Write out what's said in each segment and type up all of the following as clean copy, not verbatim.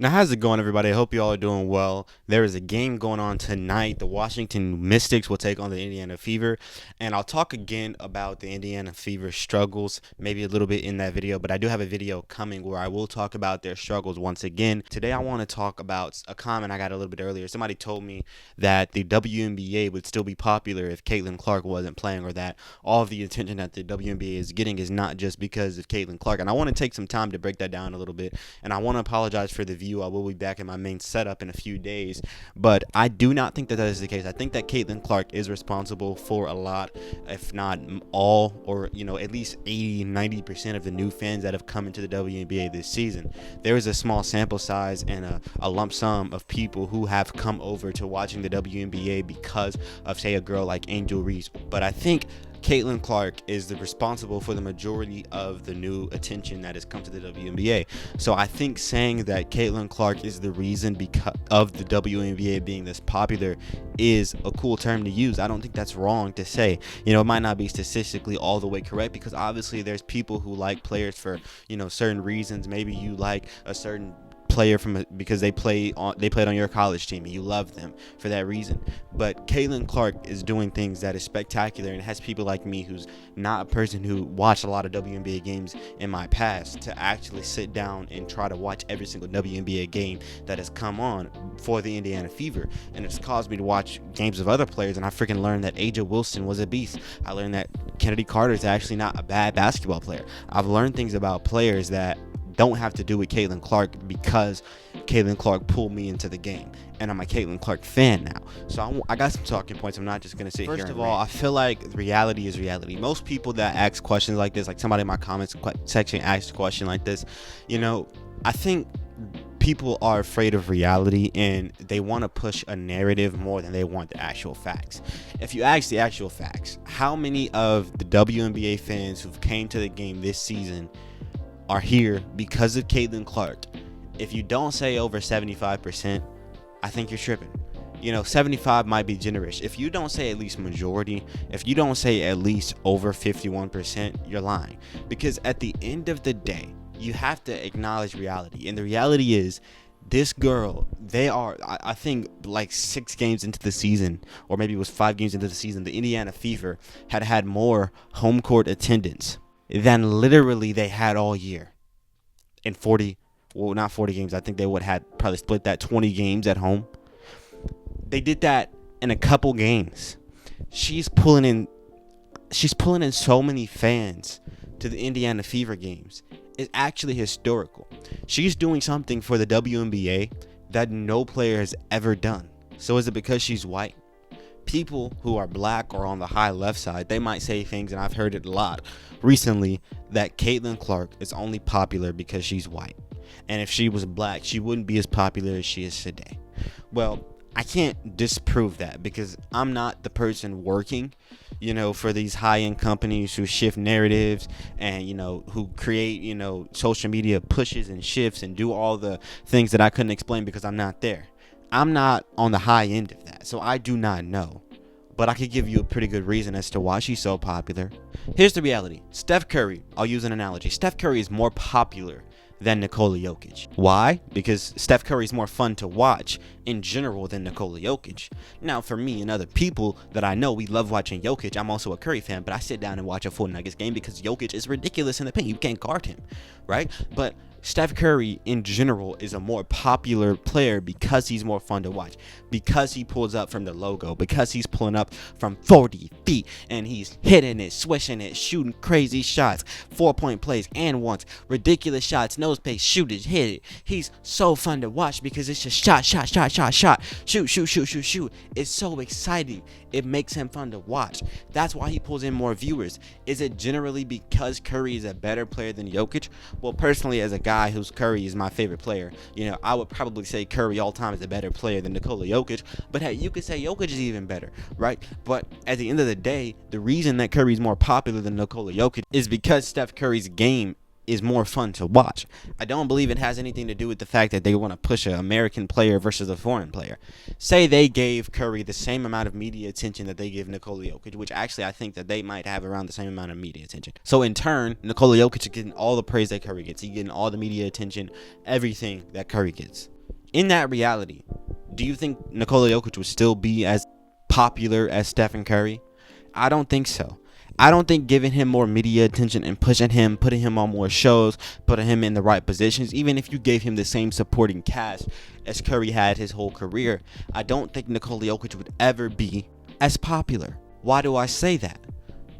Now, how's it going, everybody? I hope you all are doing well. There is a game going on tonight. The Washington Mystics will take on the Indiana Fever. And I'll talk again about the Indiana Fever struggles, maybe a little bit in that video, but I do have a video coming where I will talk about their struggles once again. Today, I want to talk about a comment I got a little bit earlier. Somebody told me that the WNBA would still be popular if Caitlin Clark wasn't playing, or that all of the attention that the WNBA is getting is not just because of Caitlin Clark. And I want to take some time to break that down a little bit. And I want to apologize for the view. I will be back in my main setup in a few days, but I do not think that that is the case. I think that Caitlin Clark is responsible for a lot, if not all, or at least 80-90% of the new fans that have come into the WNBA this season. There is a small sample size and a lump sum of people who have come over to watching the WNBA because of, say, a girl like Angel Reese. But I think Caitlin Clark is responsible for the majority of the new attention that has come to the WNBA. So I think saying that Caitlin Clark is the reason because of the WNBA being this popular is a cool term to use. I don't think that's wrong to say. It might not be statistically all the way correct, because obviously there's people who like players for certain reasons. Maybe you like a certain player because they played on your college team and you love them for that reason. But Caitlin Clark is doing things that is spectacular, and has people like me, who's not a person who watched a lot of WNBA games in my past, to actually sit down and try to watch every single WNBA game that has come on for the Indiana Fever. And it's caused me to watch games of other players, and I freaking learned that A'ja Wilson was a beast. I learned that Kennedy Carter is actually not a bad basketball player. I've learned things about players that don't have to do with Caitlin Clark, because Caitlin Clark pulled me into the game, and I'm a Caitlin Clark fan now. So I got some talking points. I'm not just gonna sit here. First of all, I feel like reality is reality. Most people that ask questions like this, like somebody in my comments section asked a question like this, I think people are afraid of reality, and they want to push a narrative more than they want the actual facts. If you ask the actual facts, how many of the WNBA fans who've came to the game this season are here because of Caitlin Clark? If you don't say over 75%, I think you're tripping. 75 might be generous. If you don't say at least majority, if you don't say at least over 51%, you're lying. Because at the end of the day, you have to acknowledge reality. And the reality is, this girl, I think, like 6 games into the season, or maybe it was 5 games into the season, the Indiana Fever had more home court attendance than literally they had all year in 40, well, not 40 games. I think they would have probably split that 20 games at home. They did that in a couple games. She's pulling in so many fans to the Indiana Fever games. It's actually historical. She's doing something for the WNBA that no player has ever done. So is it because she's white? People who are black or on the high left side, they might say things, and I've heard it a lot recently, that Caitlin Clark is only popular because she's white. And if she was black, she wouldn't be as popular as she is today. Well, I can't disprove that, because I'm not the person working, for these high-end companies who shift narratives and, who create, social media pushes and shifts and do all the things that I couldn't explain, because I'm not there. I'm not on the high end of that, so I do not know. But I could give you a pretty good reason as to why she's so popular. Here's the reality. Steph Curry, I'll use an analogy. Steph Curry is more popular than Nikola Jokic. Why? Because Steph Curry is more fun to watch in general than Nikola Jokic. Now, for me and other people that I know, we love watching Jokic. I'm also a Curry fan, but I sit down and watch a full Nuggets game because Jokic is ridiculous in the paint. You can't guard him, right? But Steph Curry in general is a more popular player because he's more fun to watch, because he pulls up from the logo, because he's pulling up from 40 feet and he's hitting it, swishing it, shooting crazy shots, 4-point plays and ones, ridiculous shots, nose pace, shoot it, hit it. He's so fun to watch because it's just shot, shoot. It's so exciting. It makes him fun to watch. That's why he pulls in more viewers. Is it generally because Curry is a better player than Jokic? Well, personally, as a guy whose Curry is my favorite player, I would probably say Curry all time is a better player than Nikola Jokic. But hey, you could say Jokic is even better, right? But at the end of the day, the reason that Curry is more popular than Nikola Jokic is because Steph Curry's game is more fun to watch. I don't believe it has anything to do with the fact that they want to push an American player versus a foreign player. Say they gave Curry the same amount of media attention that they give Nikola Jokic, which actually I think that they might have around the same amount of media attention. So in turn, Nikola Jokic is getting all the praise that Curry gets. He's getting all the media attention, everything that Curry gets. In that reality, do you think Nikola Jokic would still be as popular as Stephen Curry? I don't think so. I don't think giving him more media attention and pushing him, putting him on more shows, putting him in the right positions, even if you gave him the same supporting cast as Curry had his whole career, I don't think Nikola Jokic would ever be as popular. Why do I say that?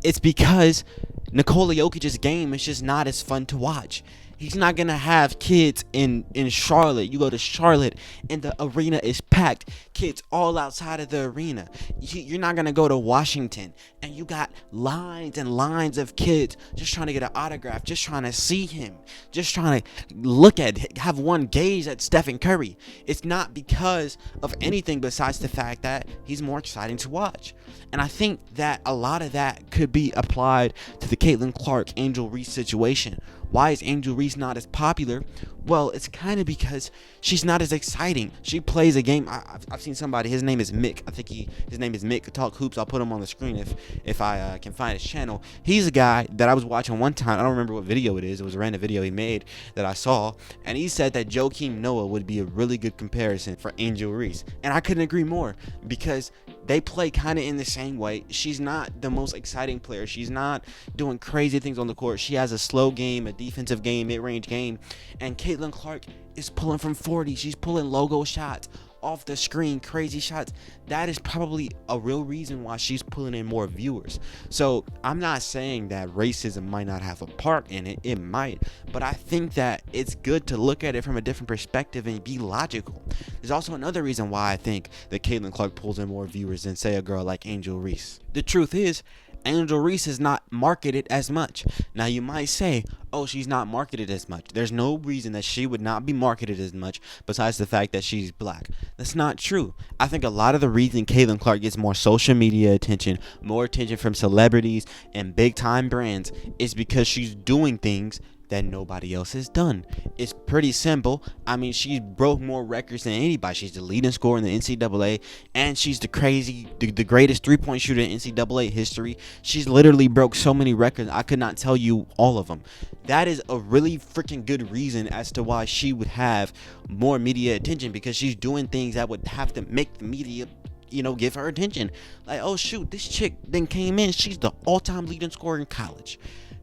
It's because Nikola Jokic's game is just not as fun to watch. He's not going to have kids in Charlotte. You go to Charlotte and the arena is packed. Kids all outside of the arena. You're not going to go to Washington and you got lines and lines of kids just trying to get an autograph, just trying to see him, just trying to look at, have one gaze at Stephen Curry. It's not because of anything besides the fact that he's more exciting to watch. And I think that a lot of that could be applied to the Caitlin Clark, Angel Reese situation. Why is Angel Reese not as popular? Well, it's kind of because she's not as exciting. She plays a game. I've seen somebody. His name is Mick. I think his name is Mick. Talk Hoops. I'll put him on the screen if I can find his channel. He's a guy that I was watching one time. I don't remember what video it is. It was a random video he made that I saw, and he said that Joakim Noah would be a really good comparison for Angel Reese, and I couldn't agree more because they play kind of in the same way. She's not the most exciting player. She's not doing crazy things on the court. She has a slow game, a defensive game, mid-range game. And Caitlin Clark is pulling from 40. She's pulling logo shots off the screen, crazy shots. That is probably a real reason why she's pulling in more viewers. So I'm not saying that racism might not have a part in it. It might. But I think that it's good to look at it from a different perspective and be logical. There's also another reason why I think that Caitlin Clark pulls in more viewers than, say, a girl like Angel Reese. The truth is, Angel Reese is not marketed as much. Now you might say, oh, she's not marketed as much. There's no reason that she would not be marketed as much besides the fact that she's black. That's not true. I think a lot of the reason Caitlin Clark gets more social media attention, more attention from celebrities and big time brands is because she's doing things that nobody else has done. It's pretty simple. I mean, she broke more records than anybody. She's the leading scorer in the NCAA, and she's the greatest three-point shooter in NCAA history. She's literally broke so many records, I could not tell you all of them. That is a really freaking good reason as to why she would have more media attention, because she's doing things that would have to make the media, give her attention. Like, oh shoot, this chick then came in. She's the all-time leading scorer in college.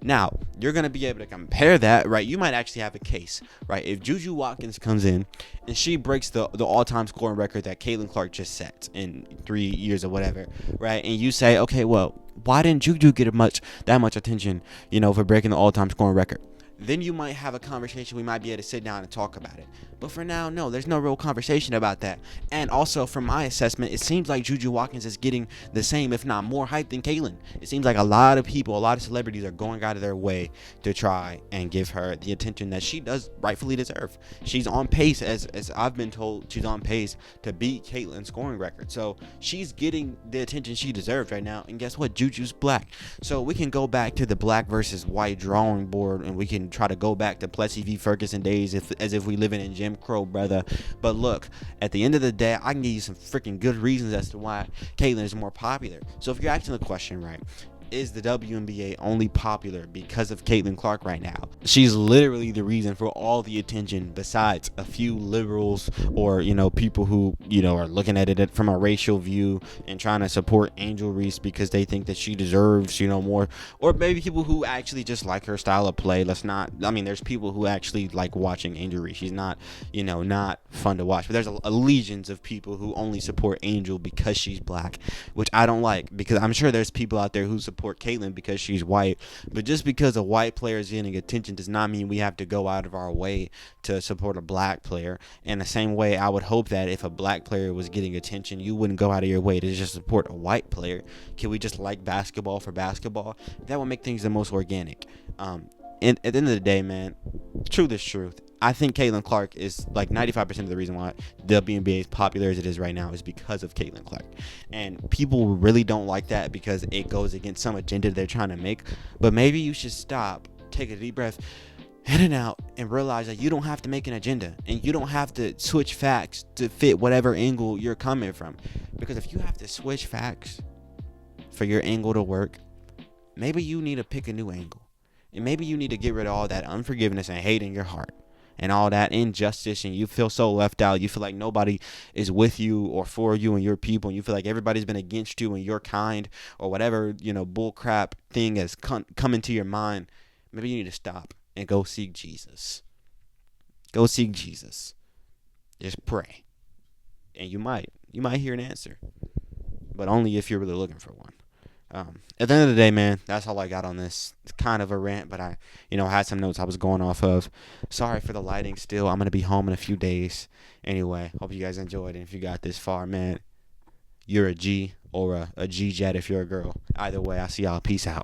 Now, you're going to be able to compare that, right? You might actually have a case, right? If Juju Watkins comes in and she breaks the all-time scoring record that Caitlin Clark just set in 3 years or whatever, right? And you say, okay, well, why didn't Juju get that much attention, for breaking the all-time scoring record? Then you might have a conversation. We might be able to sit down and talk about it. But for now, no, there's no real conversation about that. And also, from my assessment, it seems like Juju Watkins is getting the same, if not more, hype than Caitlin. It seems like a lot of people, a lot of celebrities are going out of their way to try and give her the attention that she does rightfully deserve. She's on pace, as I've been told, she's on pace to beat Caitlin's scoring record. So she's getting the attention she deserves right now. And guess what? Juju's black. So we can go back to the black versus white drawing board, and we can try to go back to Plessy v. Ferguson days as if we living in Jim Crow, brother. But look, at the end of the day, I can give you some freaking good reasons as to why Caitlin is more popular. So if you're asking the question, right, is the WNBA only popular because of Caitlin Clark right now? She's literally the reason for all the attention, besides a few liberals or, people who, are looking at it from a racial view and trying to support Angel Reese because they think that she deserves, more, or maybe people who actually just like her style of play. There's people who actually like watching Angel Reese. She's not, not fun to watch, but there's a legions of people who only support Angel because she's black, which I don't like, because I'm sure there's people out there who support Caitlin because she's white. But just because a white player is getting attention does not mean we have to go out of our way to support a black player. In the same way, I would hope that if a black player was getting attention, you wouldn't go out of your way to just support a white player. Can we just like basketball for basketball? That would make things the most organic. And at the end of the day, man, truth is truth. I think Caitlin Clark is like 95% of the reason why the WNBA is popular as it is right now is because of Caitlin Clark. And people really don't like that because it goes against some agenda they're trying to make. But maybe you should stop, take a deep breath, in and out, and realize that you don't have to make an agenda and you don't have to switch facts to fit whatever angle you're coming from. Because if you have to switch facts for your angle to work, maybe you need to pick a new angle. And maybe you need to get rid of all that unforgiveness and hate in your heart and all that injustice, and you feel so left out. You feel like nobody is with you or for you and your people, and you feel like everybody's been against you and your kind, or whatever, bull crap thing has come into your mind. Maybe you need to stop and go seek Jesus. Go seek Jesus. Just pray. And you might hear an answer, but only if you're really looking for one. At the end of the day, man, that's all I got on this. It's kind of a rant, but I had some notes I was going off of. Sorry for the lighting still. I'm going to be home in a few days. Anyway, hope you guys enjoyed. And if you got this far, man, you're a G, or a G Jet if you're a girl. Either way, I'll see y'all. Peace out.